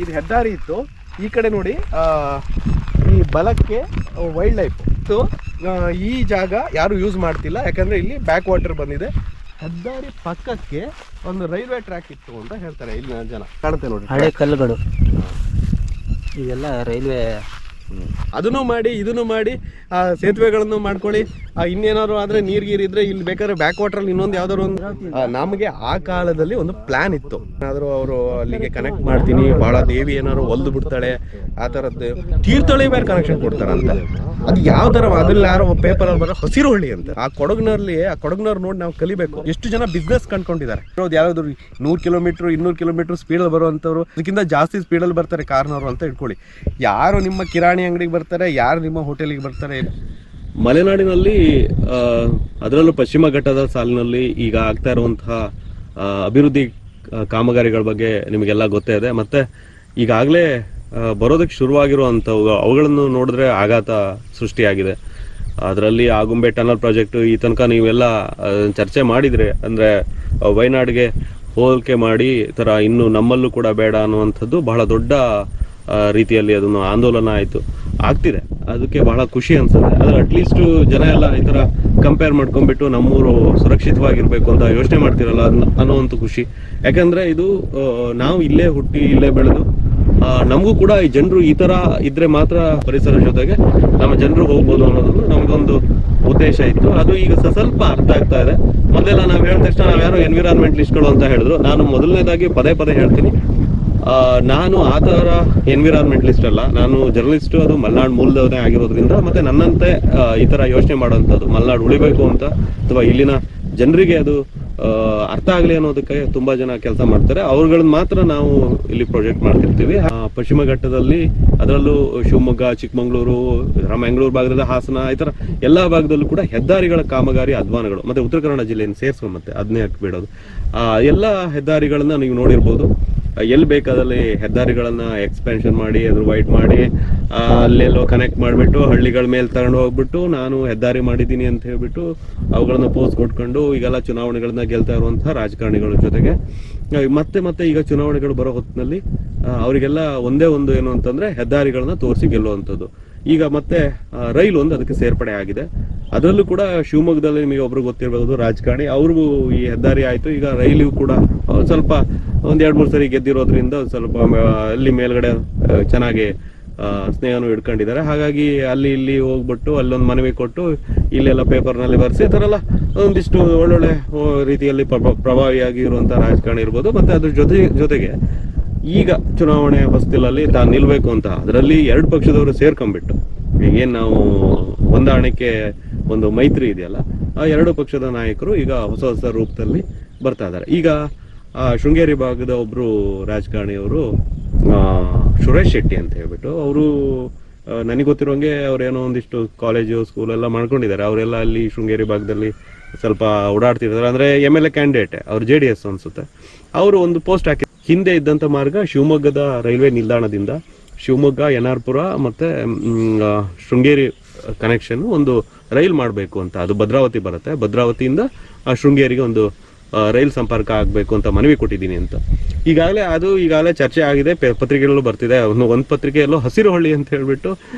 ಇದು ಹೆದ್ದಾರಿ ಇತ್ತು. ಈ ಕಡೆ ನೋಡಿ ಈ ಬಲಕ್ಕೆ ವೈಲ್ಡ್ ಲೈಫ್ ಇತ್ತು. ಈ ಜಾಗ ಯಾರು ಯೂಸ್ ಮಾಡ್ತಿಲ್ಲ, ಯಾಕಂದ್ರೆ ಇಲ್ಲಿ ಬ್ಯಾಕ್ ವಾಟರ್ ಬಂದಿದೆ. ಹೆದ್ದಾರಿ ಪಕ್ಕಕ್ಕೆ ಒಂದು ರೈಲ್ವೆ ಟ್ರ್ಯಾಕ್ ಇತ್ತು ಅಂತ ಹೇಳ್ತಾರೆ ಇಲ್ಲಿನ ಜನ. ಕಾಣುತ್ತೆ ನೋಡಿ ಹಳೆ ಕಲ್ಲುಗಳು, ಇವೆಲ್ಲ ರೈಲ್ವೆ. ಅದನ್ನು ಮಾಡಿ ಇದನ್ನು ಮಾಡಿ ಸೇತುವೆಗಳನ್ನು ಮಾಡ್ಕೊಳ್ಳಿ. ಇನ್ನೇನಾದ್ರು ಆದ್ರೆ ನೀರಿದ್ರೆ ಇಲ್ಲಿ ಬೇಕಾದ್ರೆ ಬ್ಯಾಕ್ ವಾಟರ್ ಅಲ್ಲಿ ಇನ್ನೊಂದು ಯಾವ್ದಾದ್ರು ಒಂದು ನಮಗೆ ಆ ಕಾಲದಲ್ಲಿ ಒಂದು ಪ್ಲಾನ್ ಇತ್ತು. ಏನಾದ್ರು ಅವರು ಅಲ್ಲಿಗೆ ಕನೆಕ್ಟ್ ಮಾಡ್ತೀನಿ, ಬಹಳ ದೇವಿ ಏನಾದ್ರು ಒಲ್ದು ಬಿಡ್ತಾಳೆ ಆ ತರದ್ದು ತೀರ್ಥಹಳ್ಳಿ ಬೇರೆ ಕನೆಕ್ಷನ್ ಕೊಡ್ತಾರಂತ. ಅದು ಯಾವ ತರ ಅದ್ರಲ್ಲಿ ಯಾರೋ ಪೇಪರ್ ಅಲ್ಲಿ ಬರೋ ಹಸಿರು ಹಳ್ಳಿ ಅಂತ. ಆ ಕೊಡಗ್ನವ್ರು ನೋಡಿ ನಾವು ಕಲಿಬೇಕು. ಎಷ್ಟು ಜನ ಬಿಸ್ನೆಸ್ ಕಂಡ್ಕೊಂಡಿದ್ದಾರೆ. ಯಾವ್ದಾದ್ರು 100 ಕಿಲೋಮೀಟರ್ 200 ಕಿಲೋಮೀಟರ್ ಸ್ಪೀಡಲ್ಲಿ ಬರುವಂತವ್ರು, ಅದಕ್ಕಿಂತ ಜಾಸ್ತಿ ಸ್ಪೀಡಲ್ಲಿ ಬರ್ತಾರೆ ಕಾರ್ನವರು ಅಂತ ಇಟ್ಕೊಳ್ಳಿ. ಯಾರು ನಿಮ್ಮ ಕಿರಾಣಿ ಅಂಗಡಿಗೆ ಬರ್ತಾರೆ, ಯಾರು ನಿಮ್ಮ ಹೋಟೆಲಿಗೆ ಬರ್ತಾರೆ. ಮಲೆನಾಡಿನಲ್ಲಿ ಅದರಲ್ಲೂ ಪಶ್ಚಿಮ ಘಟ್ಟದ ಸಾಲಿನಲ್ಲಿ ಈಗ ಆಗ್ತಾ ಇರುವಂತಹ ಅಭಿವೃದ್ಧಿ ಕಾಮಗಾರಿಗಳ ಬಗ್ಗೆ ನಿಮಗೆಲ್ಲ ಗೊತ್ತೇ ಇದೆ. ಮತ್ತೆ ಈಗಾಗಲೇ ಬರೋದಕ್ಕೆ ಶುರುವಾಗಿರುವಂಥವು ಅವುಗಳನ್ನು ನೋಡಿದ್ರೆ ಆಘಾತ ಸೃಷ್ಟಿಯಾಗಿದೆ. ಅದರಲ್ಲಿ ಆಗುಂಬೆ ಟನಲ್ ಪ್ರಾಜೆಕ್ಟ್ ಈ ತನಕ ನೀವೆಲ್ಲ ಚರ್ಚೆ ಮಾಡಿದರೆ, ಅಂದರೆ ವಯನಾಡಿಗೆ ಹೋಲಿಕೆ ಮಾಡಿ ಈ ಥರ ಇನ್ನು ನಮ್ಮಲ್ಲೂ ಕೂಡ ಬೇಡ ಅನ್ನುವಂಥದ್ದು ಬಹಳ ದೊಡ್ಡ ರೀತಿಯಲ್ಲಿ ಅದನ್ನು ಆಂದೋಲನ ಆಗ್ತಿದೆ. ಅದಕ್ಕೆ ಬಹಳ ಖುಷಿ ಅನ್ಸುತ್ತೆ. ಆದರೆ ಅಟ್ಲೀಸ್ಟ್ ಜನ ಎಲ್ಲ ಈ ಥರ ಕಂಪೇರ್ ಮಾಡ್ಕೊಂಡ್ಬಿಟ್ಟು ನಮ್ಮೂರು ಸುರಕ್ಷಿತವಾಗಿರ್ಬೇಕು ಅಂತ ಯೋಚನೆ ಮಾಡ್ತಿರಲ್ಲ ಅನ್ನೋವಂಥ ಖುಷಿ. ಯಾಕಂದರೆ ಇದು ನಾವು ಇಲ್ಲೇ ಹುಟ್ಟಿ ಇಲ್ಲೇ ಬೆಳೆದು ನಮಗೂ ಕೂಡ ಈ ಜನರು ಈ ಥರ ಇದ್ರೆ ಮಾತ್ರ ಪರಿಸರ ಜೊತೆಗೆ ನಮ್ಮ ಜನರು ಹೋಗ್ಬೋದು ಅನ್ನೋದೊಂದು ನಮಗೊಂದು ಉದ್ದೇಶ ಇತ್ತು. ಅದು ಈಗ ಸ್ವಲ್ಪ ಅರ್ಥ ಆಗ್ತಾ ಇದೆ. ಮೊದಲೆಲ್ಲ ನಾವು ಹೇಳಿದ ತಕ್ಷಣ ನಾವು ಯಾರೋ ಎನ್ವಿರಾನ್ಮೆಂಟಲಿಸ್ಟ್ಗಳು ಅಂತ ಹೇಳಿದ್ರು. ನಾನು ಮೊದಲನೇದಾಗಿ ಪದೇ ಹೇಳ್ತೀನಿ, ನಾನು ಆ ಥರ ಎನ್ವಿರಾನ್ಮೆಂಟಲಿಸ್ಟ್ ಅಲ್ಲ, ನಾನು ಜರ್ನಲಿಸ್ಟು. ಅದು ಮಲೆನಾಡು ಮೂಲದವನೇ ಆಗಿರೋದ್ರಿಂದ ಮತ್ತೆ ನನ್ನಂತೆ ಈ ಥರ ಯೋಚನೆ ಮಾಡೋವಂಥದ್ದು, ಮಲೆನಾಡು ಉಳಿಬೇಕು ಅಂತ ಅಥವಾ ಇಲ್ಲಿನ ಜನರಿಗೆ ಅದು ಅರ್ಥ ಆಗಲಿ ಅನ್ನೋದಕ್ಕೆ ತುಂಬ ಜನ ಕೆಲಸ ಮಾಡ್ತಾರೆ. ಅವ್ರುಗಳನ್ನ ಮಾತ್ರ ನಾವು ಇಲ್ಲಿ ಪ್ರಾಜೆಕ್ಟ್ ಮಾಡ್ತಿರ್ತೀವಿ. ಪಶ್ಚಿಮ ಘಟ್ಟದಲ್ಲಿ, ಅದರಲ್ಲೂ ಶಿವಮೊಗ್ಗ, ಚಿಕ್ಕಮಂಗ್ಳೂರು, ಮಂಗಳೂರು ಭಾಗದಲ್ಲಿ, ಹಾಸನ, ಈ ಥರ ಎಲ್ಲ ಭಾಗದಲ್ಲೂ ಕೂಡ ಹೆದ್ದಾರಿಗಳ ಕಾಮಗಾರಿ ಅಧ್ವಾನಗಳು, ಮತ್ತೆ ಉತ್ತರ ಕನ್ನಡ ಜಿಲ್ಲೆಯನ್ನು ಸೇರಿಸ್ಕೊಂಡು ಮತ್ತೆ ಅದನ್ನೇ ಹಾಕಿಬಿಡೋದು. ಎಲ್ಲ ಹೆದ್ದಾರಿಗಳನ್ನ ನೀವು ನೋಡಿರ್ಬೋದು. ಎಲ್ಲಿ ಬೇಕಾದಲ್ಲಿ ಹೆದ್ದಾರಿಗಳನ್ನ ಎಕ್ಸ್ಪೆನ್ಷನ್ ಮಾಡಿ ಅದ್ರ ವೈಟ್ ಮಾಡಿ ಅಲ್ಲೆಲ್ಲೋ ಕನೆಕ್ಟ್ ಮಾಡಿಬಿಟ್ಟು ಹಳ್ಳಿಗಳ ಮೇಲೆ ತಗೊಂಡು ಹೋಗ್ಬಿಟ್ಟು ನಾನು ಹೆದ್ದಾರಿ ಮಾಡಿದ್ದೀನಿ ಅಂತ ಹೇಳ್ಬಿಟ್ಟು ಅವುಗಳನ್ನ ಪೋಸ್ಟ್ ಕೊಟ್ಕೊಂಡು ಈಗೆಲ್ಲ ಚುನಾವಣೆಗಳನ್ನ ಗೆಲ್ತಾ ಇರುವಂತಹ ರಾಜಕಾರಣಿಗಳ ಜೊತೆಗೆ ಮತ್ತೆ ಈಗ ಚುನಾವಣೆಗಳು ಬರೋ ಹೊತ್ತಿನಲ್ಲಿ ಅವರಿಗೆಲ್ಲ ಒಂದೇ ಒಂದು ಏನು ಅಂತಂದ್ರೆ ಹೆದ್ದಾರಿಗಳನ್ನ ತೋರಿಸಿ ಗೆಲ್ಲುವಂಥದ್ದು. ಈಗ ಮತ್ತೆ ರೈಲು ಒಂದು ಅದಕ್ಕೆ ಸೇರ್ಪಡೆ ಆಗಿದೆ. ಅದರಲ್ಲೂ ಕೂಡ ಶಿವಮೊಗ್ಗದಲ್ಲಿ ನಿಮಗೆ ಒಬ್ರು ಗೊತ್ತಿರಬಹುದು ರಾಜಕಾರಣಿ, ಅವ್ರಿಗೂ ಈ ಹೆದ್ದಾರಿ ಆಯ್ತು. ಈಗ ರೈಲು ಕೂಡ ಸ್ವಲ್ಪ 1-2-3 ಸರಿ ಗೆದ್ದಿರೋದ್ರಿಂದ ಸ್ವಲ್ಪ ಅಲ್ಲಿ ಮೇಲ್ಗಡೆ ಚೆನ್ನಾಗಿ ಸ್ನೇಹನೂ ಇಟ್ಕೊಂಡಿದ್ದಾರೆ. ಹಾಗಾಗಿ ಅಲ್ಲಿ ಇಲ್ಲಿ ಹೋಗ್ಬಿಟ್ಟು ಅಲ್ಲೊಂದು ಮನವಿ ಕೊಟ್ಟು ಇಲ್ಲೆಲ್ಲ ಪೇಪರ್ನಲ್ಲಿ ಬರೆಸಿ ಈ ಥರ ಎಲ್ಲ ಒಂದಿಷ್ಟು ಒಳ್ಳೊಳ್ಳೆ ರೀತಿಯಲ್ಲಿ ಪ್ರಭಾವಿಯಾಗಿ ಇರುವಂಥ ರಾಜಕಾರಣಿ ಇರ್ಬೋದು. ಮತ್ತೆ ಅದ್ರ ಜೊತೆಗೆ ಈಗ ಚುನಾವಣೆ ಹೊಸ್ತಿಲಲ್ಲಿ ತಾನು ನಿಲ್ಬೇಕು ಅಂತ ಅದರಲ್ಲಿ 2 ಪಕ್ಷದವರು ಸೇರ್ಕೊಂಡ್ಬಿಟ್ಟು ಈಗೇನು ನಾವು ಹೊಂದಾಣಿಕೆ ಒಂದು ಮೈತ್ರಿ ಇದೆಯಲ್ಲ, ಆ 2 ಪಕ್ಷದ ನಾಯಕರು ಈಗ ಹೊಸ ರೂಪದಲ್ಲಿ ಬರ್ತಾ ಇದ್ದಾರೆ. ಈಗ ಶೃಂಗೇರಿ ಭಾಗದ ಒಬ್ರು ರಾಜಕಾರಣಿಯವರು ಸುರೇಶ್ ಶೆಟ್ಟಿ ಅಂತ ಹೇಳ್ಬಿಟ್ಟು, ಅವರು ನನಗೆ ಗೊತ್ತಿರೋಂಗೆ ಅವ್ರೇನೋ ಒಂದಿಷ್ಟು ಕಾಲೇಜು ಸ್ಕೂಲೆಲ್ಲ ಮಾಡ್ಕೊಂಡಿದ್ದಾರೆ. ಅವರೆಲ್ಲ ಅಲ್ಲಿ ಶೃಂಗೇರಿ ಭಾಗದಲ್ಲಿ ಸ್ವಲ್ಪ ಓಡಾಡ್ತಿರ್ತಾರೆ. ಅಂದರೆ MLA ಕ್ಯಾಂಡಿಡೇಟ್, ಅವ್ರು JDS ಅನ್ಸುತ್ತೆ. ಅವರು ಒಂದು ಪೋಸ್ಟ್ ಹಾಕಿ, ಹಿಂದೆ ಇದ್ದಂಥ ಮಾರ್ಗ ಶಿವಮೊಗ್ಗದ ರೈಲ್ವೆ ನಿಲ್ದಾಣದಿಂದ ಶಿವಮೊಗ್ಗ, NR-ಪುರ ಮತ್ತೆ ಶೃಂಗೇರಿ ಕನೆಕ್ಷನ್ ಒಂದು ರೈಲ್ ಮಾಡಬೇಕು ಅಂತ. ಅದು ಭದ್ರಾವತಿ ಬರುತ್ತೆ, ಭದ್ರಾವತಿಯಿಂದ ಶೃಂಗೇರಿಗೆ ಒಂದು ರೈಲ್ ಸಂಪರ್ಕ ಆಗಬೇಕು ಅಂತ ಮನವಿ ಕೊಟ್ಟಿದ್ದೀನಿ ಅಂತ. ಈಗಾಗಲೇ ಚರ್ಚೆ ಆಗಿದೆ, ಪತ್ರಿಕೆಗಳಲ್ಲೂ ಬರ್ತಿದೆ. ಒಂದು ಪತ್ರಿಕೆಯಲ್ಲೋ ಹಸಿರು ಹಳ್ಳಿ ಅಂತ ಹೇಳ್ಬಿಟ್ಟು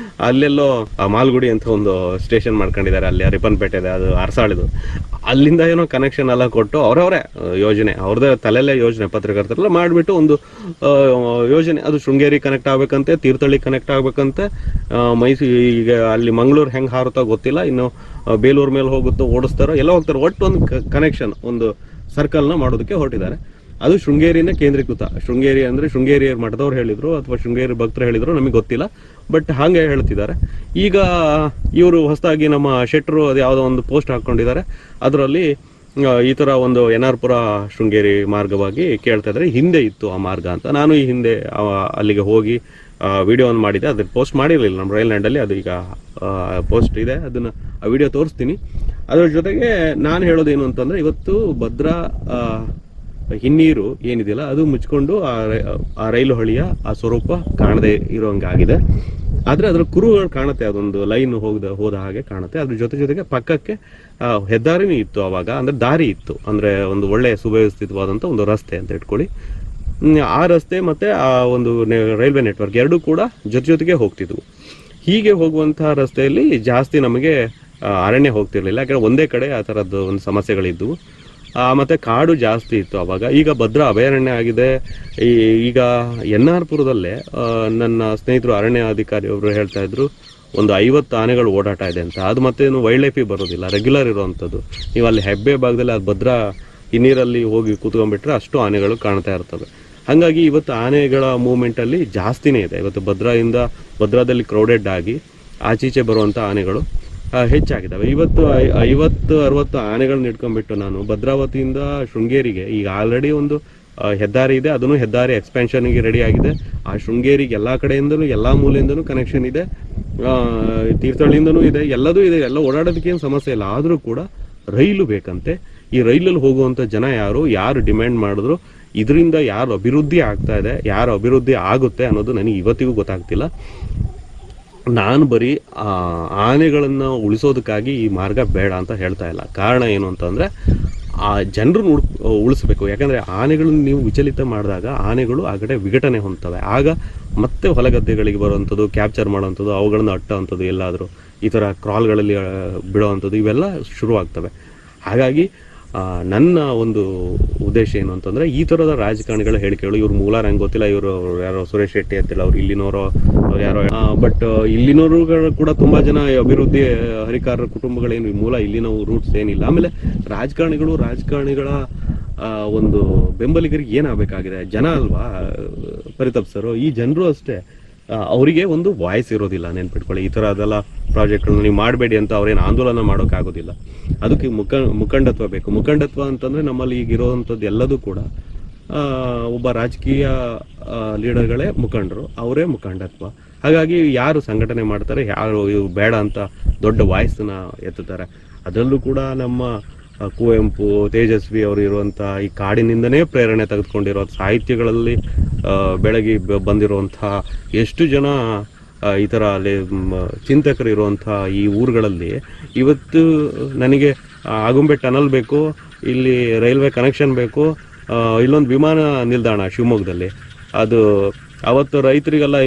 ಅಲ್ಲೆಲ್ಲೋ ಮಾಲ್ಗುಡಿ ಅಂತ ಒಂದು ಸ್ಟೇಷನ್ ಮಾಡ್ಕೊಂಡಿದ್ದಾರೆ. ಅಲ್ಲಿ ರಿಪ್ಪನ್ಪೇಟೆ ಇದೆ, ಅದು ಅರಸಾಳಿದು. ಅಲ್ಲಿಂದ ಏನೋ ಕನೆಕ್ಷನ್ ಎಲ್ಲ ಕೊಟ್ಟು ಅವರವರೇ ಯೋಜನೆ, ಅವ್ರದ್ದೇ ತಲೆಯಲ್ಲೇ ಯೋಜನೆ ಪತ್ರಕರ್ತರೆಲ್ಲ ಮಾಡಿಬಿಟ್ಟು ಒಂದು ಯೋಜನೆ, ಅದು ಶೃಂಗೇರಿ ಕನೆಕ್ಟ್ ಆಗ್ಬೇಕಂತೆ, ತೀರ್ಥಹಳ್ಳಿ ಕನೆಕ್ಟ್ ಆಗ್ಬೇಕಂತೆ, ಈಗ ಅಲ್ಲಿ ಮಂಗಳೂರು ಹೆಂಗೆ ಹಾರುತ್ತೋ ಗೊತ್ತಿಲ್ಲ, ಇನ್ನು ಬೇಲೂರು ಮೇಲೆ ಹೋಗುತ್ತೋ ಓಡಿಸ್ತಾರೋ ಎಲ್ಲ ಹೋಗ್ತಾರೋ, ಒಟ್ಟು ಒಂದು ಕನೆಕ್ಷನ್, ಒಂದು ಸರ್ಕಲ್ನ ಮಾಡೋದಕ್ಕೆ ಹೊರಟಿದ್ದಾರೆ. ಅದು ಶೃಂಗೇರಿಯಿಂದ ಕೇಂದ್ರೀಕೃತ. ಶೃಂಗೇರಿ ಅಂದರೆ ಶೃಂಗೇರಿ ಮಠದವ್ರು ಹೇಳಿದ್ರು ಅಥವಾ ಶೃಂಗೇರಿ ಭಕ್ತರು ಹೇಳಿದ್ರು ನಮಗೆ ಗೊತ್ತಿಲ್ಲ, ಬಟ್ ಹಾಗೆ ಹೇಳ್ತಿದ್ದಾರೆ. ಈಗ ಇವರು ಹೊಸದಾಗಿ ನಮ್ಮ ಶೆಟ್ಟರು ಅದು ಯಾವುದೋ ಒಂದು ಪೋಸ್ಟ್ ಹಾಕ್ಕೊಂಡಿದ್ದಾರೆ. ಅದರಲ್ಲಿ ಈ ಥರ ಒಂದು NR-ಪುರ ಶೃಂಗೇರಿ ಮಾರ್ಗವಾಗಿ ಕೇಳ್ತಾ ಇದ್ದಾರೆ. ಹಿಂದೆ ಇತ್ತು ಆ ಮಾರ್ಗ ಅಂತ. ನಾನು ಈ ಹಿಂದೆ ಅಲ್ಲಿಗೆ ಹೋಗಿ ವಿಡಿಯೋವನ್ನು ಮಾಡಿದ್ದೆ, ಅದನ್ನು ಪೋಸ್ಟ್ ಮಾಡಿರಲಿಲ್ಲ ನಮ್ಮ ರೈಲ್ ಲ್ಯಾಂಡಲ್ಲಿ. ಅದು ಈಗ ಪೋಸ್ಟ್ ಇದೆ, ಅದನ್ನು ಆ ವಿಡಿಯೋ ತೋರಿಸ್ತೀನಿ. ಅದರ ಜೊತೆಗೆ ನಾನು ಹೇಳೋದೇನು ಅಂತಂದರೆ, ಇವತ್ತು ಭದ್ರಾ ಹಿನ್ನೀರು ಏನಿದೆಯಲ್ಲ ಅದು ಮುಚ್ಕೊಂಡು ಆ ರೈಲು ಹಳಿಯ ಆ ಸ್ವರೂಪ ಕಾಣದೇ ಇರೋಂಗಾಗಿದೆ. ಆದರೆ ಅದರ ಕುರುಗಳು ಕಾಣುತ್ತೆ, ಅದೊಂದು ಲೈನ್ ಹೋದ ಹಾಗೆ ಕಾಣುತ್ತೆ. ಅದ್ರ ಜೊತೆಗೆ ಪಕ್ಕಕ್ಕೆ ಹೆದ್ದಾರಿನೂ ಇತ್ತು ಅವಾಗ, ಅಂದರೆ ದಾರಿ ಇತ್ತು, ಅಂದರೆ ಒಂದು ಒಳ್ಳೆಯ ಸುವ್ಯವಸ್ಥಿತವಾದಂಥ ಒಂದು ರಸ್ತೆ ಅಂತ ಇಟ್ಕೊಳ್ಳಿ. ಆ ರಸ್ತೆ ಮತ್ತು ಆ ಒಂದು ರೈಲ್ವೆ ನೆಟ್ವರ್ಕ್ ಎರಡೂ ಕೂಡ ಜೊತೆಗೆ ಹೋಗ್ತಿದ್ವು. ಹೀಗೆ ಹೋಗುವಂತಹ ರಸ್ತೆಯಲ್ಲಿ ಜಾಸ್ತಿ ನಮಗೆ ಅರಣ್ಯ ಹೋಗ್ತಿರ್ಲಿಲ್ಲ, ಯಾಕಂದರೆ ಒಂದೇ ಕಡೆ ಆ ಥರದ್ದು ಒಂದು ಸಮಸ್ಯೆಗಳಿದ್ದವು. ಮತ್ತು ಕಾಡು ಜಾಸ್ತಿ ಇತ್ತು ಆವಾಗ. ಈಗ ಭದ್ರಾ ಅಭಯಾರಣ್ಯ ಆಗಿದೆ. ಈಗ ಎನ್ ಆರ್ ಪುರದಲ್ಲೇ ನನ್ನ ಸ್ನೇಹಿತರು ಅರಣ್ಯ ಅಧಿಕಾರಿ ಒಬ್ಬರು ಹೇಳ್ತಾ ಇದ್ರು, ಒಂದು 50 ಆನೆಗಳು ಓಡಾಟ ಇದೆ ಅಂತ. ಅದು ಮತ್ತೇನು ವೈಲ್ಡ್ ಲೈಫಿಗೆ ಬರೋದಿಲ್ಲ, ರೆಗ್ಯುಲರ್ ಇರೋವಂಥದ್ದು. ನೀವು ಅಲ್ಲಿ ಹೆಬ್ಬೆ ಭಾಗದಲ್ಲಿ ಅದು ಭದ್ರಾ ಈ ನೀರಲ್ಲಿ ಹೋಗಿ ಕೂತ್ಕೊಂಡ್ಬಿಟ್ರೆ ಅಷ್ಟು ಆನೆಗಳು ಕಾಣ್ತಾ ಇರ್ತವೆ. ಹಾಗಾಗಿ ಇವತ್ತು ಆನೆಗಳ ಮೂವ್ಮೆಂಟಲ್ಲಿ ಜಾಸ್ತಿನೇ ಇದೆ. ಇವತ್ತು ಭದ್ರಾದಲ್ಲಿ ಕ್ರೌಡೆಡ್ ಆಗಿ ಆಚೀಚೆ ಬರುವಂಥ ಆನೆಗಳು ಹೆಚ್ಚಾಗಿದ್ದಾವೆ. ಇವತ್ತು 50-60 ಆನೆಗಳನ್ನ ಇಟ್ಕೊಂಡ್ಬಿಟ್ಟು ನಾನು ಭದ್ರಾವತಿಯಿಂದ ಶೃಂಗೇರಿಗೆ, ಈಗ ಆಲ್ರೆಡಿ ಒಂದು ಹೆದ್ದಾರಿ ಇದೆ, ಅದನ್ನು ಹೆದ್ದಾರಿ ಎಕ್ಸ್ಪೆನ್ಷನ್ಗೆ ರೆಡಿ ಆಗಿದೆ. ಆ ಶೃಂಗೇರಿಗೆ ಎಲ್ಲ ಕಡೆಯಿಂದಲೂ ಎಲ್ಲ ಮೂಲೆಯಿಂದಲೂ ಕನೆಕ್ಷನ್ ಇದೆ, ತೀರ್ಥಹಳ್ಳಿಯಿಂದನೂ ಇದೆ, ಎಲ್ಲದೂ ಇದೆ. ಎಲ್ಲ ಓಡಾಡೋದಕ್ಕೇನು ಸಮಸ್ಯೆ ಇಲ್ಲ. ಆದರೂ ಕೂಡ ರೈಲು ಬೇಕಂತೆ. ಈ ರೈಲಲ್ಲಿ ಹೋಗುವಂಥ ಜನ ಯಾರು ಡಿಮ್ಯಾಂಡ್ ಮಾಡಿದ್ರು, ಇದರಿಂದ ಯಾರು ಅಭಿವೃದ್ಧಿ ಆಗ್ತಾ ಇದೆ, ಯಾರು ಅಭಿವೃದ್ಧಿ ಆಗುತ್ತೆ ಅನ್ನೋದು ನನಗೆ ಇವತ್ತಿಗೂ ಗೊತ್ತಾಗ್ತಿಲ್ಲ. ನಾನು ಬರೀ ಆನೆಗಳನ್ನು ಉಳಿಸೋದಕ್ಕಾಗಿ ಈ ಮಾರ್ಗ ಬೇಡ ಅಂತ ಹೇಳ್ತಾ ಇಲ್ಲ. ಕಾರಣ ಏನು ಅಂತಂದರೆ, ಆ ಜನರನ್ನು ಉಳಿಸ್ಬೇಕು. ಯಾಕಂದರೆ ಆನೆಗಳನ್ನು ನೀವು ವಿಚಲಿತ ಮಾಡಿದಾಗ ಆನೆಗಳು ಆ ಕಡೆ ವಿಘಟನೆ ಹೊಂದ್ತವೆ. ಆಗ ಮತ್ತೆ ಹೊಲಗದ್ದೆಗಳಿಗೆ ಬರುವಂಥದ್ದು, ಕ್ಯಾಪ್ಚರ್ ಮಾಡೋವಂಥದ್ದು, ಅವುಗಳನ್ನು ಅಟ್ಟೋವಂಥದ್ದು, ಎಲ್ಲಾದರೂ ಈ ಥರ ಕ್ರಾಲ್ಗಳಲ್ಲಿ ಬಿಡೋವಂಥದ್ದು, ಇವೆಲ್ಲ ಶುರುವಾಗ್ತವೆ. ಹಾಗಾಗಿ ನನ್ನ ಒಂದು ಉದ್ದೇಶ ಏನು ಅಂತಂದರೆ, ಈ ಥರದ ರಾಜಕಾರಣಿಗಳ ಹೇಳಿಕೆಗಳು, ಇವ್ರ ಮೂಲ ನಂಗೆ ಗೊತ್ತಿಲ್ಲ, ಇವರು ಯಾರೋ ಸುರೇಶ್ ಶೆಟ್ಟಿ ಅಂತಿಲ್ಲ, ಅವ್ರು ಇಲ್ಲಿನವರು ಯಾರೋ, ಬಟ್ ಇಲ್ಲಿನವರು ಕೂಡ ತುಂಬ ಜನ ಅಭಿವೃದ್ಧಿ ಹರಿಕಾರರ ಕುಟುಂಬಗಳೇನು ಮೂಲ ಇಲ್ಲಿನ ರೂಟ್ಸ್ ಏನಿಲ್ಲ. ಆಮೇಲೆ ರಾಜಕಾರಣಿಗಳ ಒಂದು ಬೆಂಬಲಿಗರಿಗೆ ಏನಾಗಬೇಕಾಗಿದೆ, ಜನ ಅಲ್ವಾ ಪರಿತಾಪ್ ಸರ್. ಈ ಜನರು ಅಷ್ಟೇ, ಅವರಿಗೆ ಒಂದು ವಾಯ್ಸ್ ಇರೋದಿಲ್ಲ. ನೆನ್ಪಿಟ್ಕೊಳ್ಳಿ, ಈ ಥರ ಅದೆಲ್ಲ ಪ್ರಾಜೆಕ್ಟ್ಗಳನ್ನ ನೀವು ಮಾಡಬೇಡಿ ಅಂತ ಅವ್ರೇನು ಆಂದೋಲನ ಮಾಡೋಕ್ಕಾಗೋದಿಲ್ಲ. ಅದಕ್ಕೆ ಮುಖಂಡತ್ವ ಬೇಕು. ಮುಖಂಡತ್ವ ಅಂತಂದರೆ ನಮ್ಮಲ್ಲಿ ಈಗ ಇರೋವಂಥದ್ದು ಎಲ್ಲದೂ ಕೂಡ ಒಬ್ಬ ರಾಜಕೀಯ ಲೀಡರ್ಗಳೇ ಮುಖಂಡರು, ಅವರೇ ಮುಖಂಡತ್ವ. ಹಾಗಾಗಿ ಯಾರು ಸಂಘಟನೆ ಮಾಡ್ತಾರೆ, ಯಾರು ಇವು ಬೇಡ ಅಂತ ದೊಡ್ಡ ವಾಯ್ಸನ್ನ ಎತ್ತುತ್ತಾರೆ. ಅದರಲ್ಲೂ ಕೂಡ ನಮ್ಮ ಕುವೆಂಪು, ತೇಜಸ್ವಿ ಅವರು ಇರುವಂಥ ಈ ಕಾಡಿನಿಂದನೇ ಪ್ರೇರಣೆ ತೆಗೆದುಕೊಂಡಿರೋ ಸಾಹಿತ್ಯಗಳಲ್ಲಿ ಬೆಳಗಿ ಬಂದಿರುವಂಥ ಎಷ್ಟು ಜನ ಈ ಥರ ಅಲ್ಲಿ ಚಿಂತಕರು ಇರುವಂಥ ಈ ಊರುಗಳಲ್ಲಿ ಇವತ್ತು ನನಗೆ ಆಗುಂಬೆ ಟನಲ್ ಬೇಕು, ಇಲ್ಲಿ ರೈಲ್ವೆ ಕನೆಕ್ಷನ್ ಬೇಕು, ಇಲ್ಲೊಂದು ವಿಮಾನ ನಿಲ್ದಾಣ ಶಿವಮೊಗ್ಗದಲ್ಲಿ, ಅದು ಅವತ್ತು ರೈತರಿಗೆಲ್ಲ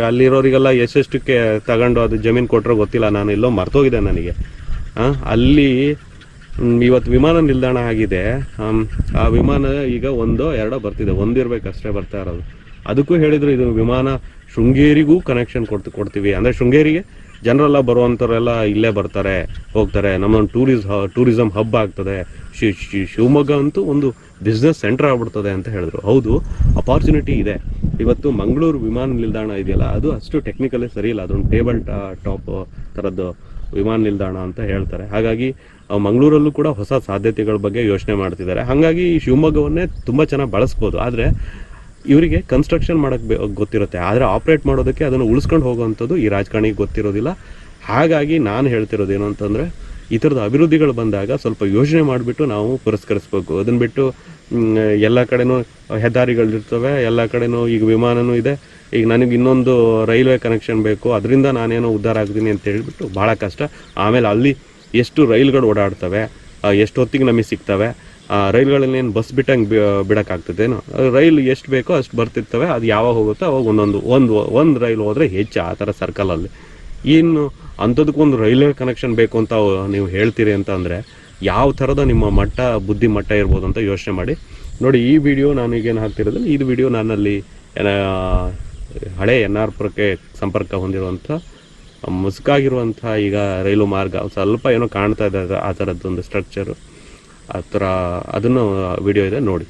ಅಲ್ಲಿರೋರಿಗೆಲ್ಲ ಎಷ್ಟೆಷ್ಟಕ್ಕೆ ತಗೊಂಡು ಅದು ಜಮೀನು ಕೊಟ್ಟರೋ ಗೊತ್ತಿಲ್ಲ, ನಾನು ಎಲ್ಲೋ ಮರ್ತೋಗಿದೆ ನನಗೆ. ಅಲ್ಲಿ ಇವತ್ತು ವಿಮಾನ ನಿಲ್ದಾಣ ಆಗಿದೆ. ಆ ವಿಮಾನ ಈಗ 1-2 ಬರ್ತಿದೆ, ಒಂದಿರ್ಬೇಕಷ್ಟೇ ಬರ್ತಾ ಇರೋದು. ಅದಕ್ಕೂ ಹೇಳಿದ್ರು, ಇದು ವಿಮಾನ ಶೃಂಗೇರಿಗೂ ಕನೆಕ್ಷನ್ ಕೊಡ್ತೀವಿ. ಅಂದರೆ ಶೃಂಗೇರಿಗೆ ಜನರೆಲ್ಲ ಬರುವಂಥವರೆಲ್ಲ ಇಲ್ಲೇ ಬರ್ತಾರೆ, ಹೋಗ್ತಾರೆ, ನಮ್ಮೊಂದು ಟೂರಿಸಮ್ ಹಬ್ ಆಗ್ತದೆ. ಶಿವಮೊಗ್ಗ ಅಂತೂ ಒಂದು ಬಿಸ್ನೆಸ್ ಸೆಂಟರ್ ಆಗ್ಬಿಡ್ತದೆ ಅಂತ ಹೇಳಿದ್ರು. ಹೌದು, ಅಪಾರ್ಚುನಿಟಿ ಇದೆ. ಇವತ್ತು ಮಂಗಳೂರು ವಿಮಾನ ನಿಲ್ದಾಣ ಇದೆಯಲ್ಲ, ಅದು ಅಷ್ಟು ಟೆಕ್ನಿಕಲಿ ಸರಿ ಇಲ್ಲ, ಅದೊಂದು ಟೇಬಲ್ ಟಾಪ್ ಥರದ್ದು ವಿಮಾನ ನಿಲ್ದಾಣ ಅಂತ ಹೇಳ್ತಾರೆ. ಹಾಗಾಗಿ ಮಂಗಳೂರಲ್ಲೂ ಕೂಡ ಹೊಸ ಸಾಧ್ಯತೆಗಳ ಬಗ್ಗೆ ಯೋಚನೆ ಮಾಡ್ತಿದ್ದಾರೆ. ಹಾಗಾಗಿ ಈ ಶಿವಮೊಗ್ಗವನ್ನೇ ತುಂಬ ಚೆನ್ನಾಗಿ ಬಳಸ್ಬೋದು. ಆದರೆ ಇವರಿಗೆ ಕನ್ಸ್ಟ್ರಕ್ಷನ್ ಮಾಡೋಕ್ಕೆ ಗೊತ್ತಿರುತ್ತೆ, ಆದರೆ ಆಪ್ರೇಟ್ ಮಾಡೋದಕ್ಕೆ ಅದನ್ನು ಉಳಿಸ್ಕೊಂಡು ಹೋಗುವಂಥದ್ದು ಈ ರಾಜಕಾರಣಿಗೆ ಗೊತ್ತಿರೋದಿಲ್ಲ. ಹಾಗಾಗಿ ನಾನು ಹೇಳ್ತಿರೋದು ಏನು ಅಂತಂದರೆ, ಈ ಥರದ ಅಭಿವೃದ್ಧಿಗಳು ಬಂದಾಗ ಸ್ವಲ್ಪ ಯೋಚನೆ ಮಾಡಿಬಿಟ್ಟು ನಾವು ಪುರಸ್ಕರಿಸ್ಬೇಕು. ಅದನ್ನು ಬಿಟ್ಟು ಎಲ್ಲ ಕಡೆನೂ ಹೆದ್ದಾರಿಗಳಿರ್ತವೆ, ಎಲ್ಲ ಕಡೆನೂ ಈಗ ವಿಮಾನನೂ ಇದೆ, ಈಗ ನನಗೆ ಇನ್ನೊಂದು ರೈಲ್ವೆ ಕನೆಕ್ಷನ್ ಬೇಕು, ಅದರಿಂದ ನಾನೇನೋ ಉದ್ಧಾರ ಆಗ್ತೀನಿ ಅಂತ ಹೇಳಿಬಿಟ್ಟು ಭಾಳ ಕಷ್ಟ. ಆಮೇಲೆ ಅಲ್ಲಿ ಎಷ್ಟು ರೈಲ್ಗಳು ಓಡಾಡ್ತವೆ, ಎಷ್ಟು ಹೊತ್ತಿಗೆ ನಮಗೆ ಸಿಗ್ತವೆ, ರೈಲ್ಗಳನ್ನೇನು ಬಸ್ ಬಿಟ್ಟಂಗೆ ಬಿಡೋಕ್ಕಾಗ್ತದೇನೋ. ರೈಲ್ ಎಷ್ಟು ಬೇಕೋ ಅಷ್ಟು ಬರ್ತಿರ್ತವೆ, ಅದು ಯಾವಾಗ ಹೋಗುತ್ತೋ ಅವಾಗ ಒಂದು ರೈಲ್ ಹೋದರೆ ಹೆಚ್ಚು ಆ ಥರ ಸರ್ಕಲಲ್ಲಿ. ಇನ್ನು ಅಂಥದಕ್ಕೊಂದು ರೈಲ್ವೆ ಕನೆಕ್ಷನ್ ಬೇಕು ಅಂತ ನೀವು ಹೇಳ್ತೀರಿ ಅಂತ ಅಂದರೆ ಯಾವ ಥರದ ನಿಮ್ಮ ಬುದ್ಧಿ ಮಟ್ಟ ಇರ್ಬೋದು ಅಂತ ಯೋಚನೆ ಮಾಡಿ. ನೋಡಿ, ಈ ವಿಡಿಯೋ ನಾನು ಈಗೇನು ಹಾಕ್ತಿರೋದಿಲ್ಲ, ಇದು ವಿಡಿಯೋ ನನ್ನಲ್ಲಿ ಹಳೆ NR ಪುರಕ್ಕೆ ಸಂಪರ್ಕ ಹೊಂದಿರುವಂಥ ಮುಸುಕಾಗಿರುವಂಥ ಈಗ ರೈಲು ಮಾರ್ಗ ಸ್ವಲ್ಪ ಏನೋ ಕಾಣ್ತಾ ಇದೆ, ಆ ಥರದ್ದೊಂದು ಸ್ಟ್ರಕ್ಚರು ಆ ಥರ, ಅದನ್ನು ವಿಡಿಯೋ ಇದೆ ನೋಡಿ.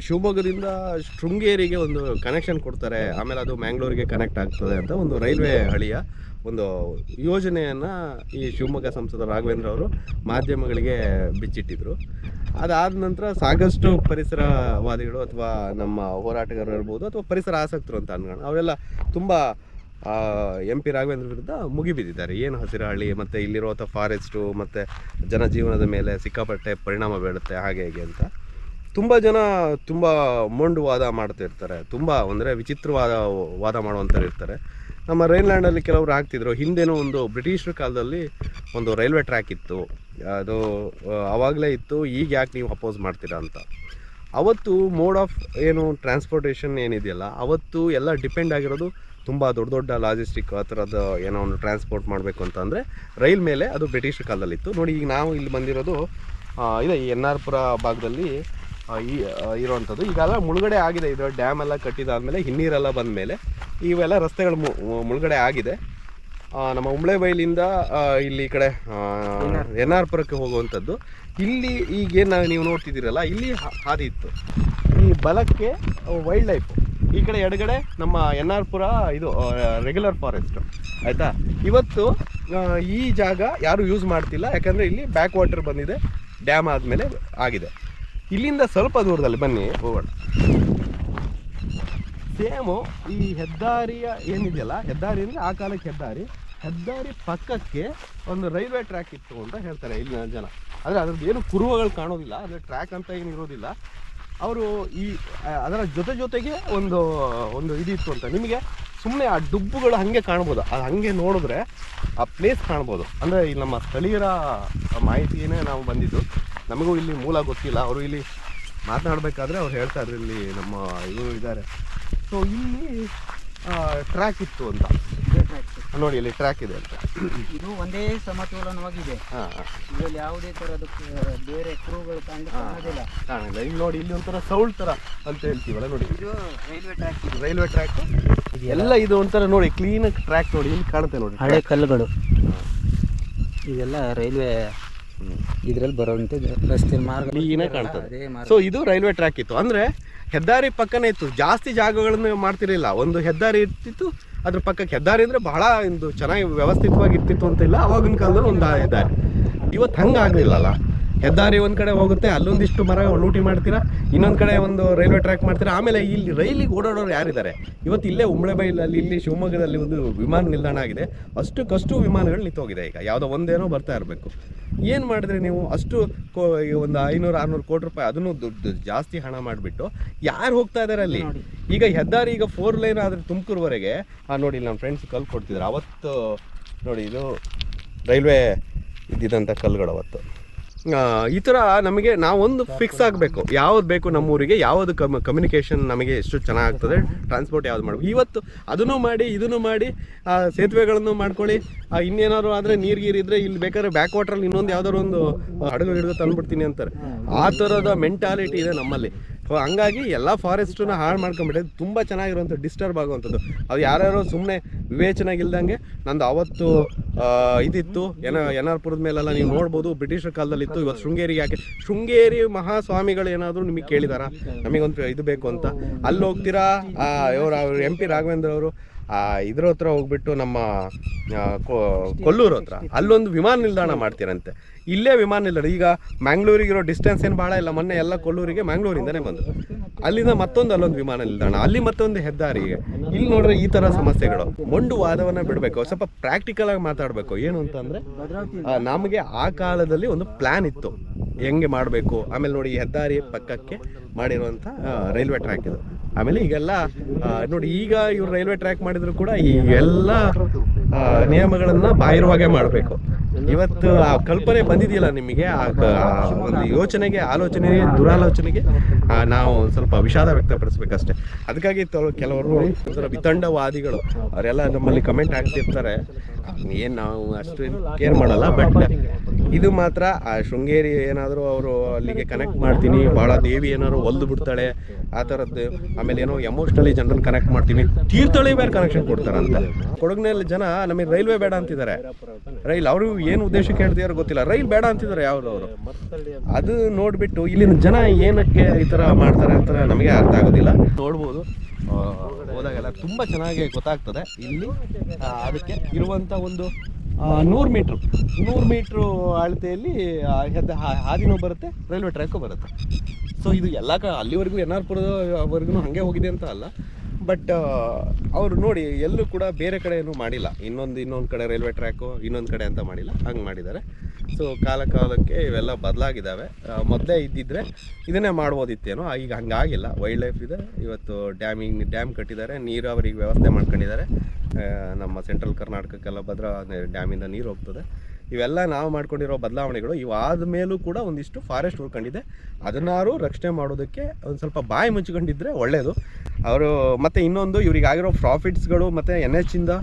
ಶಿವಮೊಗ್ಗದಿಂದ ಶೃಂಗೇರಿಗೆ ಒಂದು ಕನೆಕ್ಷನ್ ಕೊಡ್ತಾರೆ, ಆಮೇಲೆ ಅದು ಮ್ಯಾಂಗ್ಳೂರಿಗೆ ಕನೆಕ್ಟ್ ಆಗ್ತದೆ ಅಂತ ಒಂದು ರೈಲ್ವೆ ಹಳಿಯ ಒಂದು ಯೋಜನೆಯನ್ನು ಈ ಶಿವಮೊಗ್ಗ ಸಂಸದ ರಾಘವೇಂದ್ರ ಅವರು ಮಾಧ್ಯಮಗಳಿಗೆ ಬಿಚ್ಚಿಟ್ಟಿದ್ರು. ಅದಾದ ನಂತರ ಸಾಕಷ್ಟು ಪರಿಸರವಾದಿಗಳು ಅಥವಾ ನಮ್ಮ ಹೋರಾಟಗಾರರು ಇರ್ಬೋದು ಅಥವಾ ಪರಿಸರ ಆಸಕ್ತರು ಅಂತ ಅನ್ಕೊಂಡು ಅವರೆಲ್ಲ ತುಂಬ MP ರಾಘವೇಂದ್ರ ವಿರುದ್ಧ ಮುಗಿಬಿದ್ದಿದ್ದಾರೆ. ಏನು ಹಸಿರಹಳ್ಳಿ ಮತ್ತು ಇಲ್ಲಿರುವಂಥ ಫಾರೆಸ್ಟು ಮತ್ತು ಜನಜೀವನದ ಮೇಲೆ ಸಿಕ್ಕಾಪಟ್ಟೆ ಪರಿಣಾಮ ಬೀಳುತ್ತೆ ಹಾಗೆ ಹೀಗೆ ಅಂತ ತುಂಬ ಜನ ತುಂಬ ಮೊಂಡು ವಾದ ಮಾಡ್ತಿರ್ತಾರೆ, ತುಂಬ ಅಂದರೆ ವಿಚಿತ್ರವಾದ ವಾದ ಮಾಡುವಂಥವ್ರು ಇರ್ತಾರೆ. ನಮ್ಮ ರೈನ್ಲ್ಯಾಂಡಲ್ಲಿ ಕೆಲವರು ಆಗ್ತಿದ್ರು. ಹಿಂದೇನೋ ಒಂದು ಬ್ರಿಟಿಷರ ಕಾಲದಲ್ಲಿ ಒಂದು ರೈಲ್ವೆ ಟ್ರ್ಯಾಕ್ ಇತ್ತು, ಅದು ಆವಾಗಲೇ ಇತ್ತು, ಈಗ ಯಾಕೆ ನೀವು ಅಪೋಸ್ ಮಾಡ್ತೀರಾ ಅಂತ. ಅವತ್ತು ಮೋಡ್ ಆಫ್ ಏನು ಟ್ರಾನ್ಸ್ಪೋರ್ಟೇಷನ್ ಏನಿದೆಯಲ್ಲ ಅವತ್ತು ಎಲ್ಲ ಡಿಪೆಂಡ್ ಆಗಿರೋದು ತುಂಬ ದೊಡ್ಡ ದೊಡ್ಡ ಲಾಜಿಸ್ಟಿಕ್ ಆ ಥರದ ಏನೋ ಒಂದು ಟ್ರಾನ್ಸ್ಪೋರ್ಟ್ ಮಾಡಬೇಕು ಅಂತಂದರೆ ರೈಲ್ ಮೇಲೆ ಅದು ಬ್ರಿಟಿಷ್ ಕಾಲದಲ್ಲಿತ್ತು. ನೋಡಿ ಈಗ ನಾವು ಇಲ್ಲಿ ಬಂದಿರೋದು ಇದೆ ಈ ಎನ್ ಆರ್ ಪುರ ಭಾಗದಲ್ಲಿ ಇರೋವಂಥದ್ದು. ಈಗೆಲ್ಲ ಮುಳುಗಡೆ ಆಗಿದೆ, ಇದು ಡ್ಯಾಮ್ ಎಲ್ಲ ಕಟ್ಟಿದಾದ್ಮೇಲೆ ಹಿನ್ನೀರೆಲ್ಲ ಬಂದ ಮೇಲೆ ಇವೆಲ್ಲ ರಸ್ತೆಗಳು ಮುಳುಗಡೆ ಆಗಿದೆ. ನಮ್ಮ ಉಂಬ್ಳೆಬೈಲಿಂದ ಇಲ್ಲಿ ಈ ಕಡೆ ಎನ್ ಆರ್ ಪುರಕ್ಕೆ ಹೋಗುವಂಥದ್ದು. ಇಲ್ಲಿ ಈಗೇನು ನೀವು ನೋಡ್ತಿದ್ದೀರಲ್ಲ ಇಲ್ಲಿ ಹಾದಿ ಇತ್ತು. ಈ ಬಲಕ್ಕೆ ವೈಲ್ಡ್ ಲೈಫು, ಈ ಕಡೆ ಎಡಗಡೆ ನಮ್ಮ ಎನ್ ಆರ್ ಪುರ ಇದು ರೆಗ್ಯುಲರ್ ಫಾರೆಸ್ಟು ಆಯಿತಾ. ಇವತ್ತು ಈ ಜಾಗ ಯಾರೂ ಯೂಸ್ ಮಾಡ್ತಿಲ್ಲ, ಯಾಕಂದರೆ ಇಲ್ಲಿ ಬ್ಯಾಕ್ ವಾಟರ್ ಬಂದಿದೆ, ಡ್ಯಾಮ್ ಆದಮೇಲೆ ಆಗಿದೆ. ಇಲ್ಲಿಂದ ಸ್ವಲ್ಪ ದೂರದಲ್ಲಿ ಬನ್ನಿ ಹೋಗೋಣ. ಸೇಮು ಈ ಹೆದ್ದಾರಿಯ ಏನಿದೆಯಲ್ಲ, ಹೆದ್ದಾರಿ ಅಂದರೆ ಆ ಕಾಲಕ್ಕೆ ಹೆದ್ದಾರಿ ಪಕ್ಕಕ್ಕೆ ಒಂದು ರೈಲ್ವೆ ಟ್ರ್ಯಾಕ್ ಇತ್ತು ಅಂತ ಹೇಳ್ತಾರೆ ಇಲ್ಲಿನ ಜನ. ಆದರೆ ಅದ್ರದ್ದು ಏನು ಕುರುಹುಗಳು ಕಾಣೋದಿಲ್ಲ, ಅಂದರೆ ಟ್ರ್ಯಾಕ್ ಅಂತ ಏನು ಇರೋದಿಲ್ಲ. ಅವರು ಈ ಅದರ ಜೊತೆಗೆ ಒಂದು ಇದಿತ್ತು ಅಂತ. ನಿಮಗೆ ಸುಮ್ಮನೆ ಆ ಡುಬ್ಬುಗಳು ಹಾಗೆ ಕಾಣ್ಬೋದು, ಅದು ಹಾಗೆ ನೋಡಿದ್ರೆ ಆ ಪ್ಲೇಸ್ ಕಾಣ್ಬೋದು. ಅಂದರೆ ಇಲ್ಲಿ ನಮ್ಮ ಸ್ಥಳೀಯರ ಮಾಹಿತಿಯೇ ನಾವು ಬಂದಿದ್ದು, ನಮಗೂ ಇಲ್ಲಿ ಮೂಲ ಗೊತ್ತಿಲ್ಲ. ಅವರು ಇಲ್ಲಿ ಮಾತನಾಡಬೇಕಾದ್ರೆ ಅವ್ರು ಹೇಳ್ತಾ ಇದ್ರು ಇಲ್ಲಿ ನಮ್ಮ ಇವರು ಇದ್ದಾರೆ. ಸೊ ಇಲ್ಲಿ ಟ್ರ್ಯಾಕ್ ಇತ್ತು ಅಂತ ನೋಡಿ, ಇಲ್ಲಿ ಟ್ರ್ಯಾಕ್ ಇದೆ ಅಂತ. ಇದು ಒಂದೇ ಸಮತೋಲನವಾಗಿದೆ, ಇದರಲ್ಲಿ ಯಾವುದೇ ಥರದ ಬೇರೆ ಕುರುಗಳು ಕಾಣೋದಿಲ್ಲ. ಇಲ್ಲಿ ನೋಡಿ, ಇಲ್ಲಿ ಒಂಥರ ಸೌಳ್ ಥರ ಅಂತ ಹೇಳ್ತೀವಲ್ಲ ನೋಡಿ, ಇದು ರೈಲ್ವೆ ಟ್ರ್ಯಾಕ್ ಎಲ್ಲ ಇದು ಒಂಥರ ನೋಡಿ ಕ್ಲೀನ್ ಟ್ರ್ಯಾಕ್ ನೋಡಿ ಇಲ್ಲಿ ಕಾಣುತ್ತೆ ನೋಡಿ. ಹಳೆ ಕಲ್ಲುಗಳು ಇದೆಲ್ಲ ರೈಲ್ವೆ ಇದರಲ್ಲಿ ಬರೋಂಥ ರಸ್ತೆ ಮಾರ್ಗ ಕ್ಲೀನೇ ಕಾಣ್ತದೆ. ಸೊ ಇದು ರೈಲ್ವೆ ಟ್ರ್ಯಾಕ್ ಇತ್ತು, ಅಂದರೆ ಹೆದ್ದಾರಿ ಪಕ್ಕನೇ ಇತ್ತು. ಜಾಸ್ತಿ ಜಾಗಗಳನ್ನು ಮಾಡ್ತಿರಲಿಲ್ಲ, ಒಂದು ಹೆದ್ದಾರಿ ಇರ್ತಿತ್ತು, ಅದ್ರ ಪಕ್ಕಕ್ಕೆ ಹೆದ್ದಾರಿ ಅಂದರೆ ಬಹಳ ಒಂದು ಚೆನ್ನಾಗಿ ವ್ಯವಸ್ಥಿತವಾಗಿ ಇರ್ತಿತ್ತು ಅಂತ ಇಲ್ಲ. ಆವಾಗಿನ ಕಾಲದಲ್ಲಿ ಒಂದು ಹೆದ್ದಾರಿ. ಇವತ್ತು ಹಂಗೆ ಆಗಲಿಲ್ಲಲ್ಲ, ಹೆದ್ದಾರಿ ಒಂದು ಕಡೆ ಹೋಗುತ್ತೆ, ಅಲ್ಲೊಂದಿಷ್ಟು ಮರ ಲೂಟಿ ಮಾಡ್ತೀರಾ, ಇನ್ನೊಂದು ಕಡೆ ಒಂದು ರೈಲ್ವೆ ಟ್ರ್ಯಾಕ್ ಮಾಡ್ತೀರಾ. ಆಮೇಲೆ ಇಲ್ಲಿ ರೈಲಿಗೆ ಓಡಾಡೋರು ಯಾರಿದ್ದಾರೆ ಇವತ್ತು? ಇಲ್ಲೇ ಉಂಬ್ಳೆಬೈಲಲ್ಲಿ ಇಲ್ಲಿ ಶಿವಮೊಗ್ಗದಲ್ಲಿ ಒಂದು ವಿಮಾನ ನಿಲ್ದಾಣ ಆಗಿದೆ, ಅಷ್ಟಕ್ಕಷ್ಟು ವಿಮಾನಗಳು ನಿಂತೋಗಿದೆ. ಈಗ ಯಾವುದೋ ಒಂದೇನೋ ಬರ್ತಾ ಇರಬೇಕು. ಏನು ಮಾಡಿದ್ರೆ ನೀವು ಅಷ್ಟು ಒಂದು 500-600 ಕೋಟಿ ರೂಪಾಯಿ ಅದನ್ನು ದುಡ್ಡು ಜಾಸ್ತಿ ಹಣ ಮಾಡಿಬಿಟ್ಟು ಯಾರು ಹೋಗ್ತಾ ಇದ್ದಾರೆ ಅಲ್ಲಿ? ಈಗ ಹೆದ್ದಾರಿ ಈಗ 4 ಲೈನ್ ಆದರೆ ತುಮಕೂರುವರೆಗೆ ನೋಡಿ, ಇಲ್ಲಿ ನಮ್ಮ ಫ್ರೆಂಡ್ಸ್ ಕಲ್ಲು ಕೊಡ್ತಿದ್ರು ಅವತ್ತು ನೋಡಿ. ಇದು ರೈಲ್ವೆ ಇದ್ದಿದ್ದಂಥ ಕಲ್ಲುಗಳು ಅವತ್ತು. ಈ ಥರ ನಮಗೆ ನಾವೊಂದು ಫಿಕ್ಸ್ ಆಗಬೇಕು, ಯಾವ್ದು ಬೇಕು ನಮ್ಮೂರಿಗೆ, ಯಾವುದು ಕಮ್ಯುನಿಕೇಷನ್ ನಮಗೆ ಎಷ್ಟು ಚೆನ್ನಾಗ್ತದೆ, ಟ್ರಾನ್ಸ್ಪೋರ್ಟ್ ಯಾವ್ದು ಮಾಡಬೇಕು. ಇವತ್ತು ಅದನ್ನು ಮಾಡಿ ಇದನ್ನು ಮಾಡಿ ಸೇತುವೆಗಳನ್ನು ಮಾಡ್ಕೊಳ್ಳಿ, ಇನ್ನೇನಾದ್ರು ಆದರೆ ನೀರಿದ್ರೆ ಇಲ್ಲಿ ಬೇಕಾದ್ರೆ ಬ್ಯಾಕ್ ವಾಟ್ರಲ್ಲಿ ಇನ್ನೊಂದು ಯಾವ್ದಾದ್ರು ಒಂದು ಹಡಗು ಹಿಡಿದು ತಂದುಬಿಡ್ತೀನಿ ಅಂತಾರೆ. ಆ ಥರದ ಮೆಂಟಾಲಿಟಿ ಇದೆ ನಮ್ಮಲ್ಲಿ. ಹಂಗಾಗಿ ಎಲ್ಲ ಫಾರೆಸ್ಟನ್ನ ಹಾಳು ಮಾಡ್ಕೊಂಬಿಟ್ಟೆ. ತುಂಬ ಚೆನ್ನಾಗಿರುವಂಥ ಡಿಸ್ಟರ್ಬ್ ಆಗುವಂಥದ್ದು. ಅದು ಯಾರ್ಯಾರೋ ಸುಮ್ಮನೆ ವಿವೇಚನೆಗಿಲ್ದಂಗೆ ನಂದು ಅವತ್ತು ಇದಿತ್ತು ಎನ್ ಆರ್ ಪುರದ ಮೇಲೆಲ್ಲ ನೀವು ನೋಡ್ಬೋದು, ಬ್ರಿಟಿಷರ ಕಾಲದಲ್ಲಿ ಇತ್ತು. ಇವತ್ತು ಶೃಂಗೇರಿಗೆ ಯಾಕೆ ಶೃಂಗೇರಿ ಮಹಾಸ್ವಾಮಿಗಳು ಏನಾದರೂ ನಿಮಗೆ ಕೇಳಿದಾರ ನಮಗೊಂದು ಇದು ಬೇಕು ಅಂತ? ಅಲ್ಲಿ ಹೋಗ್ತೀರಾ, ಅವರು MP ರಾಘವೇಂದ್ರ ಅವರು ಇದ್ರ ಹತ್ರ ಹೋಗ್ಬಿಟ್ಟು ನಮ್ಮ ಕೊಲ್ಲೂರು ಹತ್ರ ಅಲ್ಲೊಂದು ವಿಮಾನ ನಿಲ್ದಾಣ ಮಾಡ್ತೀರಂತೆ. ಇಲ್ಲೇ ವಿಮಾನ ನಿಲ್ದಾಣ ಈಗ ಮ್ಯಾಂಗ್ಳೂರಿಗಿರೋ ಡಿಸ್ಟೆನ್ಸ್ ಏನು ಭಾಳ ಇಲ್ಲ. ಮೊನ್ನೆ ಎಲ್ಲ ಕೊಲ್ಲೂರಿಗೆ ಮ್ಯಾಂಗ್ಳೂರಿಂದನೇ ಬಂದು ಅಲ್ಲಿಂದ ಮತ್ತೊಂದು ಅಲ್ಲೊಂದು ವಿಮಾನ ನಿಲ್ದಾಣ, ಅಲ್ಲಿ ಮತ್ತೊಂದು ಹೆದ್ದಾರಿಗೆ. ಇಲ್ಲಿ ನೋಡ್ರೆ ಈ ಥರ ಸಮಸ್ಯೆಗಳು. ಮೊಂಡು ವಾದವನ್ನು ಬಿಡಬೇಕು, ಸ್ವಲ್ಪ ಪ್ರಾಕ್ಟಿಕಲ್ ಆಗಿ ಮಾತಾಡಬೇಕು. ಏನು ಅಂತಂದರೆ ನಮಗೆ ಆ ಕಾಲದಲ್ಲಿ ಒಂದು ಪ್ಲ್ಯಾನ್ ಇತ್ತು ಹೆಂಗೆ ಮಾಡಬೇಕು. ಆಮೇಲೆ ನೋಡಿ, ಹೆದ್ದಾರಿ ಪಕ್ಕಕ್ಕೆ ಮಾಡಿರುವಂಥ ರೈಲ್ವೆ ಟ್ರ್ಯಾಕ್ ಇದು. ಆಮೇಲೆ ಈಗೆಲ್ಲ ನೋಡಿ, ಈಗ ಇವ್ರು ರೈಲ್ವೆ ಟ್ರ್ಯಾಕ್ ಮಾಡಿದ್ರು ಕೂಡ ಈ ಎಲ್ಲ ನಿಯಮಗಳನ್ನು ಬಾಹಿರವಾಗೇ ಮಾಡಬೇಕು. ಇವತ್ತು ಆ ಕಲ್ಪನೆ ಬಂದಿದೆಯಲ್ಲ ನಿಮಗೆ, ಆ ಒಂದು ಯೋಚನೆಗೆ, ಆಲೋಚನೆಗೆ, ದುರಾಲೋಚನೆಗೆ ನಾವು ಸ್ವಲ್ಪ ವಿಷಾದ ವ್ಯಕ್ತಪಡಿಸ್ಬೇಕಷ್ಟೇ. ಅದಕ್ಕಾಗಿ ಕೆಲವರು ವಿತಂಡವಾದಿಗಳು ಅವರೆಲ್ಲ ನಮ್ಮಲ್ಲಿ ಕಮೆಂಟ್ ಆಗ್ತಿರ್ತಾರೆ. ಏನು ನಾವು ಅಷ್ಟು ಕೇರ್ ಮಾಡಲ್ಲ. ಬಟ್ ಇದು ಮಾತ್ರ ಆ ಶೃಂಗೇರಿ ಏನಾದರೂ ಅವರು ಅಲ್ಲಿಗೆ ಕನೆಕ್ಟ್ ಮಾಡ್ತೀನಿ, ಭಾಳ ದೇವಿ ಏನಾದ್ರು ಒಲ್ದು ಬಿಡ್ತಾಳೆ ಆ ಥರದ್ದು. ಆಮೇಲೆ ಏನೋ ಎಮೋಷ್ನಲಿ ಜನರನ್ನು ಕನೆಕ್ಟ್ ಮಾಡ್ತೀನಿ, ತೀರ್ಥಹಳ್ಳಿ ಬೇರೆ ಕನೆಕ್ಷನ್ ಕೊಡ್ತಾರಂತೆ. ಕೊಡಗಿನಲ್ಲಿ ಜನ ನಮಗೆ ರೈಲ್ವೆ ಬೇಡ ಅಂತಿದ್ದಾರೆ. ರೈಲ್ ಅವರು ಏನು ಉದ್ದೇಶಕ್ಕೆ ಹೇಳ್ತಿದಾರೋ ಗೊತ್ತಿಲ್ಲ, ರೈಲ್ ಬೇಡ ಅಂತಿದ್ದಾರೆ ಅವರು. ಅದು ನೋಡಿಬಿಟ್ಟು ಇಲ್ಲಿನ ಜನ ಏನಕ್ಕೆ ಈ ಥರ ಮಾಡ್ತಾರೆ ಅಂತ ನಮಗೆ ಅರ್ಥ ಆಗೋದಿಲ್ಲ. ನೋಡ್ಬೋದು, ಹೋದಾಗೆಲ್ಲ ತುಂಬ ಚೆನ್ನಾಗಿ ಗೊತ್ತಾಗ್ತದೆ. ಇಲ್ಲಿ ಅದಕ್ಕೆ ಇರುವಂಥ ಒಂದು 100 ಮೀಟ್ರು ಅಳತೆಯಲ್ಲಿ ಹಾದಿನೂ ಬರುತ್ತೆ, ರೈಲ್ವೆ ಟ್ರ್ಯಾಕು ಬರುತ್ತೆ. ಸೊ ಇದು ಎಲ್ಲ ಅಲ್ಲಿವರೆಗೂ ಎನ್ ಆರ್ ಪುರದವರೆಗೂ ಹಾಗೆ ಹೋಗಿದೆ ಅಂತ ಅಲ್ಲ. ಬಟ್ ಅವರು ನೋಡಿ ಎಲ್ಲೂ ಕೂಡ ಬೇರೆ ಕಡೆ ಏನೂ ಮಾಡಿಲ್ಲ. ಇನ್ನೊಂದು ಕಡೆ ರೈಲ್ವೆ ಟ್ರ್ಯಾಕು, ಇನ್ನೊಂದು ಕಡೆ ಅಂತ ಮಾಡಿಲ್ಲ, ಹಂಗೆ ಮಾಡಿದ್ದಾರೆ. ಸೊ ಕಾಲಕ್ಕೆ ಇವೆಲ್ಲ ಬದಲಾಗಿದ್ದಾವೆ. ಮೊದಲೇ ಇದ್ದಿದ್ರೆ ಇದನ್ನೇ ಮಾಡ್ಬೋದಿತ್ತೇನೋ, ಈಗ ಹಂಗಾಗಿಲ್ಲ. ವೈಲ್ಡ್ ಲೈಫ್ ಇದೆ. ಇವತ್ತು ಡ್ಯಾಮ್ ಕಟ್ಟಿದ್ದಾರೆ, ನೀರಾವರಿಗೆ ವ್ಯವಸ್ಥೆ ಮಾಡ್ಕೊಂಡಿದ್ದಾರೆ. ನಮ್ಮ ಸೆಂಟ್ರಲ್ ಕರ್ನಾಟಕಕ್ಕೆಲ್ಲ ಭದ್ರಾ ಡ್ಯಾಮಿಂದ ನೀರು ಹೋಗ್ತದೆ. ಇವೆಲ್ಲ ನಾವು ಮಾಡ್ಕೊಂಡಿರೋ ಬದಲಾವಣೆಗಳು ಇವಾದ ಮೇಲೂ ಕೂಡ ಒಂದಿಷ್ಟು ಫಾರೆಸ್ಟ್ ಉಳ್ಕೊಂಡಿದೆ. ಅದನ್ನಾರು ರಕ್ಷಣೆ ಮಾಡೋದಕ್ಕೆ ಒಂದು ಸ್ವಲ್ಪ ಬಾಯಿ ಮುಚ್ಕೊಂಡಿದ್ರೆ ಒಳ್ಳೆಯದು. ಅವರು ಮತ್ತು ಇನ್ನೊಂದು ಇವರಿಗಾಗಿರೋ ಪ್ರಾಫಿಟ್ಸ್ಗಳು ಮತ್ತು NH ಇಂದ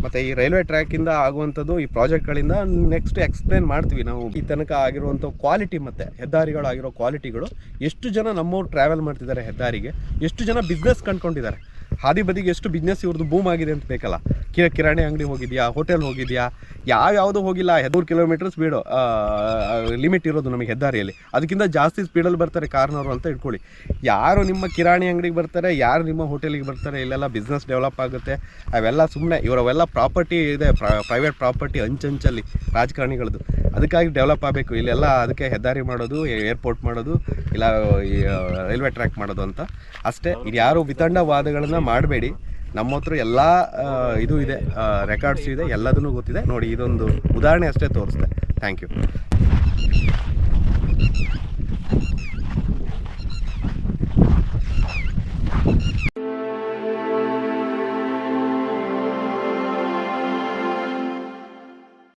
ಮತ್ತು ಈ ರೈಲ್ವೆ ಟ್ರ್ಯಾಕಿಂದ ಆಗುವಂಥದ್ದು ಈ ಪ್ರಾಜೆಕ್ಟ್ಗಳಿಂದ ನೆಕ್ಸ್ಟ್ ಎಕ್ಸ್ಪ್ಲೇನ್ ಮಾಡ್ತೀವಿ ನಾವು. ಈ ತನಕ ಆಗಿರುವಂಥ ಕ್ವಾಲಿಟಿ ಮತ್ತು ಹೆದ್ದಾರಿಗಳಾಗಿರೋ ಕ್ವಾಲಿಟಿಗಳು, ಎಷ್ಟು ಜನ ನಮ್ಮವ್ರು ಟ್ರಾವೆಲ್ ಮಾಡ್ತಿದ್ದಾರೆ ಹೆದ್ದಾರಿಗೆ, ಎಷ್ಟು ಜನ ಬಿಸ್ನೆಸ್ ಕಂಡ್ಕೊಂಡಿದ್ದಾರೆ, ಹಾದಿ ಬದಿಗೆ ಎಷ್ಟು ಬಿಸ್ನೆಸ್ ಇವ್ರದ್ದು ಬೂಮ್ ಆಗಿದೆ ಅಂತ ಬೇಕಲ್ಲ. ಕಿರಾಣಿ ಅಂಗಡಿ ಹೋಗಿದ್ಯಾ, ಹೋಟೆಲ್ ಹೋಗಿದ್ಯಾ, ಯಾವ್ಯಾವುದು ಹೋಗಿಲ್ಲ. 100 ಕಿಲೋಮೀಟರ್ ಸ್ಪೀಡು ಲಿಮಿಟ್ ಇರೋದು ನಮಗೆ ಹೆದ್ದಾರಿಯಲ್ಲಿ, ಅದಕ್ಕಿಂತ ಜಾಸ್ತಿ ಸ್ಪೀಡಲ್ಲಿ ಬರ್ತಾರೆ ಕಾರ್ನವರು ಅಂತ ಇಟ್ಕೊಳ್ಳಿ. ಯಾರು ನಿಮ್ಮ ಕಿರಾಣಿ ಅಂಗಡಿಗೆ ಬರ್ತಾರೆ, ಯಾರು ನಿಮ್ಮ ಹೋಟೆಲಿಗೆ ಬರ್ತಾರೆ, ಇಲ್ಲೆಲ್ಲ ಬಿಸ್ನೆಸ್ ಡೆವಲಪ್ ಆಗುತ್ತೆ. ಅವೆಲ್ಲ ಸುಮ್ಮನೆ ಇವರವೆಲ್ಲ ಪ್ರಾಪರ್ಟಿ ಇದೆ, ಪ್ರೈವೇಟ್ ಪ್ರಾಪರ್ಟಿ ಅಂಚಂಚಲ್ಲಿ ರಾಜಕಾರಣಿಗಳದ್ದು. ಅದಕ್ಕಾಗಿ ಡೆವಲಪ್ ಆಗಬೇಕು ಇಲ್ಲೆಲ್ಲ. ಅದಕ್ಕೆ ಹೆದ್ದಾರಿ ಮಾಡೋದು, ಏರ್ಪೋರ್ಟ್ ಮಾಡೋದು, ಇಲ್ಲ ಈ ರೈಲ್ವೆ ಟ್ರ್ಯಾಕ್ ಮಾಡೋದು ಅಂತ ಅಷ್ಟೇ. ಇದು ಯಾರು ವಿತಂಡವಾದಗಳನ್ನು ಮಾಡಬೇಡಿ. ನಮ್ಮ ಹತ್ರ ಎಲ್ಲ ಇದು ಇದೆ, ರೆಕಾರ್ಡ್ಸ್ ಇದೆ, ಎಲ್ಲದನ್ನೂ ಗೊತ್ತಿದೆ. ನೋಡಿ, ಇದೊಂದು ಉದಾಹರಣೆ ಅಷ್ಟೇ ತೋರಿಸ್ದೆ. Thank you.